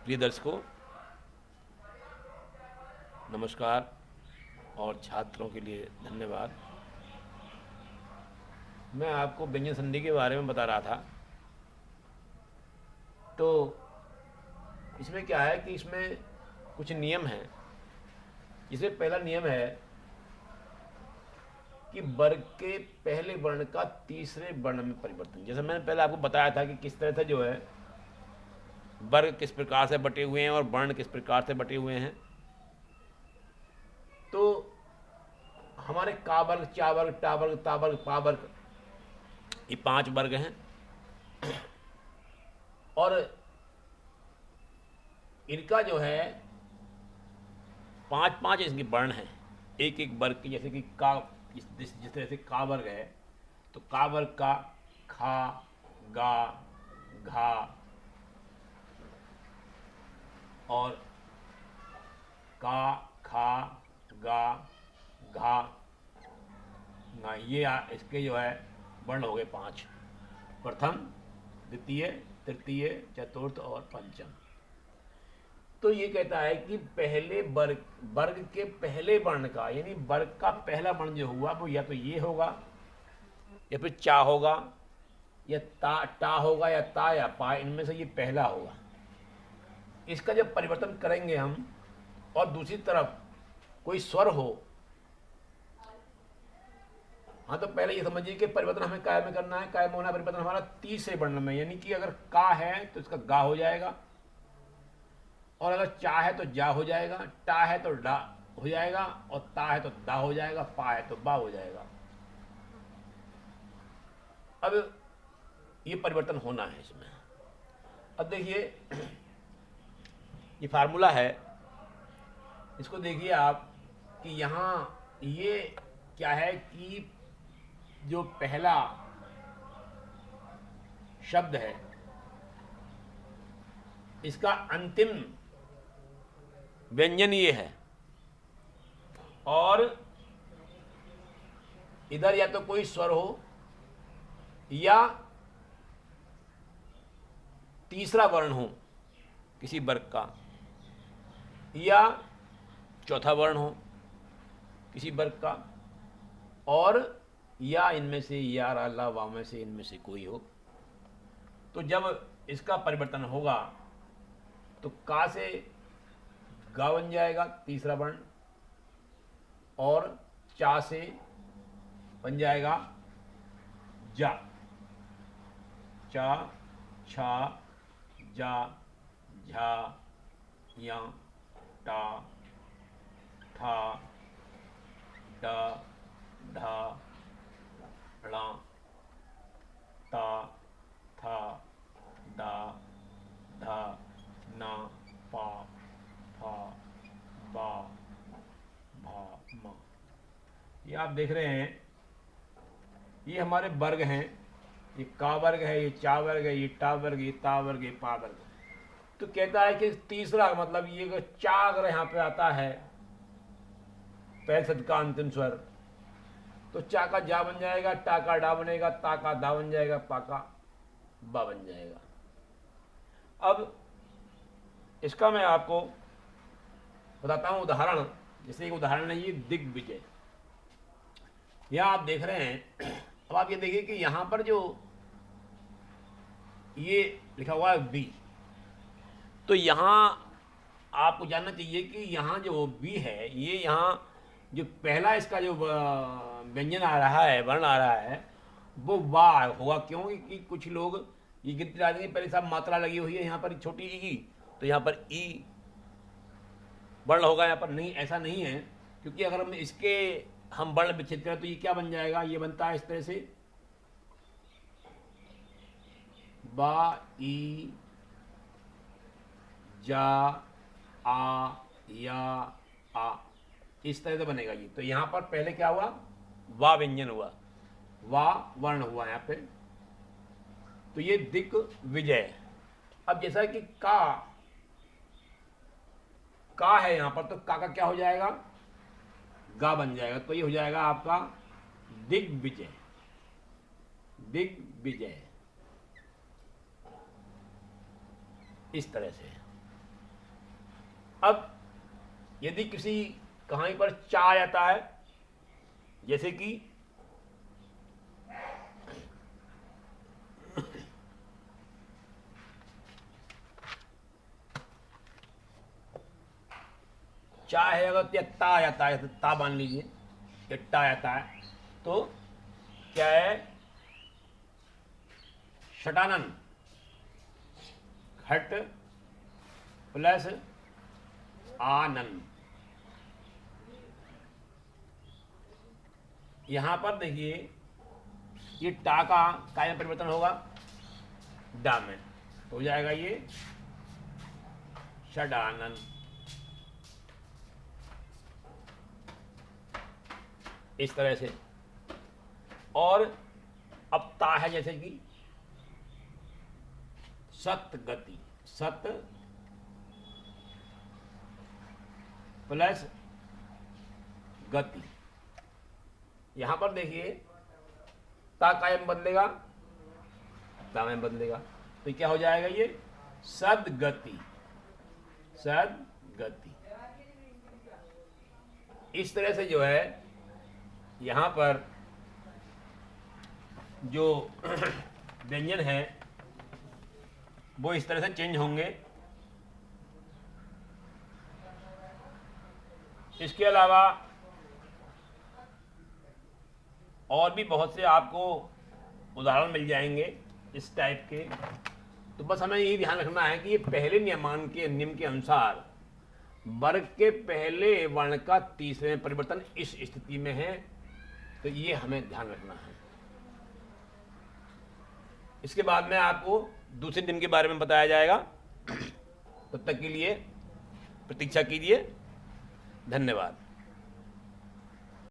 प्रिय दर्शकों, नमस्कार और छात्रों के लिए धन्यवाद। मैं आपको व्यंजन संधि के बारे में बता रहा था। तो इसमें क्या है कि इसमें कुछ नियम हैं। इसमें पहला नियम है कि वर्ग के पहले वर्ण का तीसरे वर्ण में परिवर्तन। जैसे मैंने पहले आपको बताया था कि किस तरह से जो है वर्ग किस प्रकार से बटे हुए हैं और वर्ण किस प्रकार से बटे हुए हैं। तो हमारे का वर्ग, चा वर्ग, टा वर्ग, ता वर्ग, पा वर्ग, ये 5 वर्ग हैं और इनका जो है 5-5 इसके वर्ण हैं एक एक वर्ग के। जैसे कि का, जिस तरह से का वर्ग है तो का वर्ग का खा, गा, घा और का, खा, गा, घा, ना, ये इसके जो है वर्ण हो गए 5। प्रथम, द्वितीय, तृतीय, चतुर्थ और पंचम। तो ये कहता है कि पहले वर्ग के पहले वर्ण का, यानी वर्ग का पहला वर्ण जो हुआ वो या तो ये होगा या फिर चा होगा या टा होगा या ता या पा, इनमें से ये पहला होगा। इसका जब परिवर्तन करेंगे हम और दूसरी तरफ कोई स्वर हो, हाँ, तो पहले ये समझिए कि परिवर्तन हमें काय में करना है। काय में होना परिवर्तन हमारा तीसरे वर्ण में, यानी कि अगर का है तो इसका गा हो जाएगा, और अगर चा है तो जा हो जाएगा, टा है तो डा हो जाएगा, और ता है तो दा हो जाएगा, पा है तो बा हो जाएगा। अब ये परिवर्तन होना है इसमें। अब देखिए ये फार्मूला है, इसको देखिए आप कि यहाँ ये क्या है कि जो पहला शब्द है इसका अंतिम व्यंजन ये है, और इधर या तो कोई स्वर हो या तीसरा वर्ण हो किसी वर्ग का, या चौथा वर्ण हो किसी वर्ग का, और या इनमें से या, रा, ला, वा में से इनमें से कोई हो। तो जब इसका परिवर्तन होगा तो का से गा बन जाएगा तीसरा वर्ण, और चा से बन जाएगा जा, चा, छा, जा, झा, या, टा, ठा, डा, ढा, ड़ा, ता, था, डा, धा, ना, पा, फा, बा, भा, मा। ये आप देख रहे हैं, ये हमारे वर्ग हैं। ये का वर्ग है, ये चा वर्ग है, ये टा वर्ग, ये ता वर्ग, ये पा वर्ग। तो कहता है कि तीसरा, मतलब ये चा अगर यहाँ पे आता है पहले शब्द का अंतिम स्वर, तो चा का जा बन जाएगा, टा का डा बनेगा, ता का दा बन जाएगा, पा का बा बन जाएगा। अब इसका मैं आपको बताता हूं उदाहरण। जैसे एक उदाहरण है ये दिग्विजय। यहां आप देख रहे हैं, अब आप ये देखिए कि यहां पर जो ये लिखा हुआ है बी, तो यहां आपको जानना चाहिए कि यहां जो बी है, ये यहां जो पहला इसका जो व्यंजन आ रहा है, वर्ण आ रहा है, वो वाह होगा। क्यों कि कुछ लोग ये गिनती डाल देंगे, पहले साहब मात्रा लगी हुई है यहाँ पर छोटी ई, तो यहाँ पर ई वर्ण होगा, यहाँ पर नहीं, ऐसा नहीं है। क्योंकि अगर हम इसके हम वर्ण विच्छेद करें तो ये क्या बन जाएगा, ये बनता है इस तरह से बा, ई, जा, आ, या, आ, इस तरह से बनेगा ये। तो यहां पर पहले क्या हुआ, वा व्यंजन हुआ, वा वर्ण हुआ यहां पे। तो ये दिग्विजय। अब जैसा कि का है यहां पर, तो का क्या हो जाएगा, गा बन जाएगा। तो ये हो जाएगा आपका दिग्विजय। दिग्विजय इस तरह से। अब यदि किसी कहानी पर चा आ जाता है, जैसे कि चा है, अगर या ता आ जाता है, ता मान लीजिए, या टा आ जाता है, तो क्या है, षडानन, घट प्लस आनंद। यहां पर देखिए ये टा का काय में परिवर्तन होगा, डा में हो जाएगा ये षडानन। इस तरह से। और अब ता है, जैसे कि सत गति, सत प्लस गति। यहां पर देखिए ता कायम बदलेगा, ता में बदलेगा, तो क्या हो जाएगा ये सदगति, सदगति। इस तरह से जो है यहां पर जो व्यंजन है वो इस तरह से चेंज होंगे। इसके अलावा और भी बहुत से आपको उदाहरण मिल जाएंगे इस टाइप के। तो बस हमें यही ध्यान रखना है कि ये पहले नियम के अनुसार वर्ग के पहले वर्ण का तीसरे में परिवर्तन इस स्थिति में है, तो ये हमें ध्यान रखना है। इसके बाद में आपको दूसरे दिन के बारे में बताया जाएगा। तब तक के लिए प्रतीक्षा कीजिए। धन्यवाद।